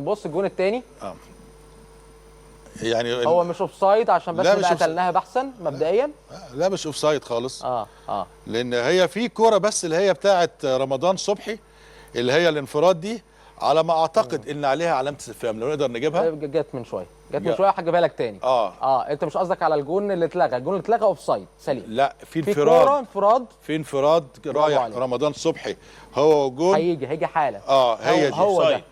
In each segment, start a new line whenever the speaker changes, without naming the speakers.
بص الجون الثاني
يعني
هو مش اوفسايد عشان بس نبقى قتلناها بحثا مبدئيا.
لا مش اوفسايد خالص.
اه
لان هي في كوره بس اللي هي بتاعه رمضان صبحي اللي هي الانفراد دي، على ما اعتقد ان عليها علامه استفهام، لو نقدر نجيبها.
جت من شويه وهجيبها لك تاني. انت مش قصدك على الجون اللي اتلغى، الجون اللي اتلغى اوفسايد سليم.
لا في انفراد رايح رمضان صبحي هو والجون.
هيجي حاله.
هي دي
هو ده.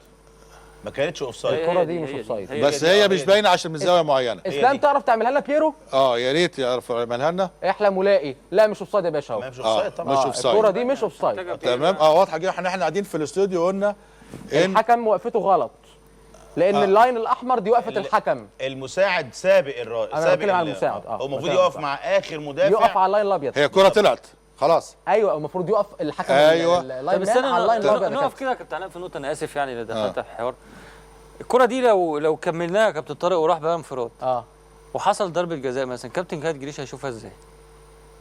ما كانتش اوفسايد
الكره دي مش اوفسايد،
بس هي مش باينه عشان من زاويه معينه.
اسلام تعرف تعملها لنا بيرو؟
يا ريت يعرف يعملها لنا.
احلم ولاقي. لا مش اوفسايد يا باشا اهو.
مش اوفسايد طبعا.
مش اوفسايد،
الكره دي مش اوفسايد.
تمام. واضحه جدا. احنا قاعدين في الاستوديو قلنا
الحكم وقفته غلط، لان اللاين الاحمر دي وقفه الحكم.
المساعد سابق الرائد،
انا بتكلم على المساعد.
هو المفروض يقف مع اخر مدافع،
يقف على اللاين الابيض.
هي الكره طلعت خلاص.
ايوه المفروض يقف الحكم.
ايوه
بس انا على اللاين الابيض.
نقف كده يا كابتن علاء في نقطه، انا اسف يعني اللي دخلت في الحوار. الكره دي لو كملناها يا كابتن طارق وراح بقى انفراد وحصل ضربه جزاء مثلا، كابتن جهاد جريشه هيشوفها ازاي؟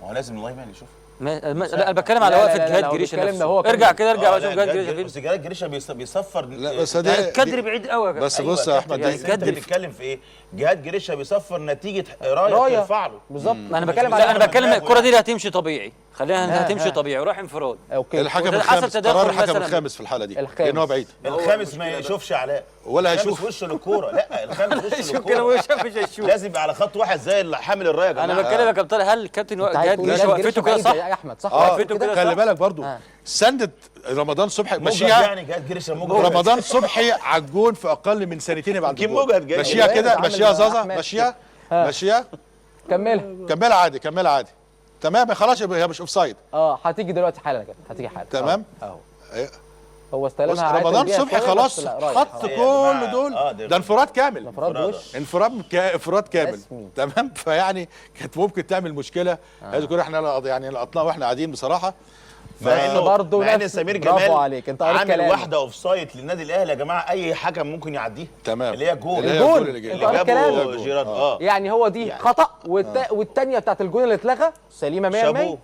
ما هو لازم اللاين مان يشوفها.
لا انا بتكلم على وقفه جهاد جريشه نفسه. ارجع كده ارجع شوف جهاد جريشه فين.
بس جهاد جريشه بيصفر.
لا بس ده
الكادر بعيد قوي يا كابتن.
بس بص يا احمد،
انت بتتكلم في ايه؟ جهاد جريشه بيصفر نتيجه رايه ترفع له
بالظبط.
انا بتكلم الكره دي هتمشي طبيعي، خلينا هتمشي طبيعي وراح انفراد.
اوكي.
الحكم الخامس، قرار الحكم الخامس في الحاله دي لان هو بعيد.
الخامس ما يشوفش علاء
ولا هيشوف
وشه للكوره. لا الخامس وشه
شوف كده
للكوره
مش هيشوف.
لازم يبقى على خط واحد زي حامل الرايه يا جماعه.
انا بتكلم يا كابتن، هل الكابتن جهاد جريشه وقفته كده صح
يا احمد؟ صح
وقفته كده صح.
خلي بالك برضو سندت رمضان صبحي مشيها.
يعني جهاد جريشه
رمضان صبحي على الجون في اقل من ثانيتين يبقى
كم مجهد
مشيها كده، مشيها زازا، مشيها كملها عادي، كملها عادي. تمام خلاص هي مش اوفسايد.
هتيجي دلوقتي حالا كده، هتيجي حالا.
تمام
اهو هو استلمها
رمضان صبحي خلاص خط كل دول. ده انفراد كامل، انفراد كامل. تمام. فيعني كانت ممكن تعمل مشكله. هذه كلها احنا يعني لقطناها واحنا قاعدين بصراحه.
مع ان سمير جمال
عليك. انت
عامل واحده اوفسايد للنادي الاهلي يا جماعه، اي حكم ممكن يعديها.
تمام.
اللي هي جول
اللي
جابه جيرارد.
يعني هو دي خطا والثانيه بتاعت الجون اللي اتلغى سليمه 100%.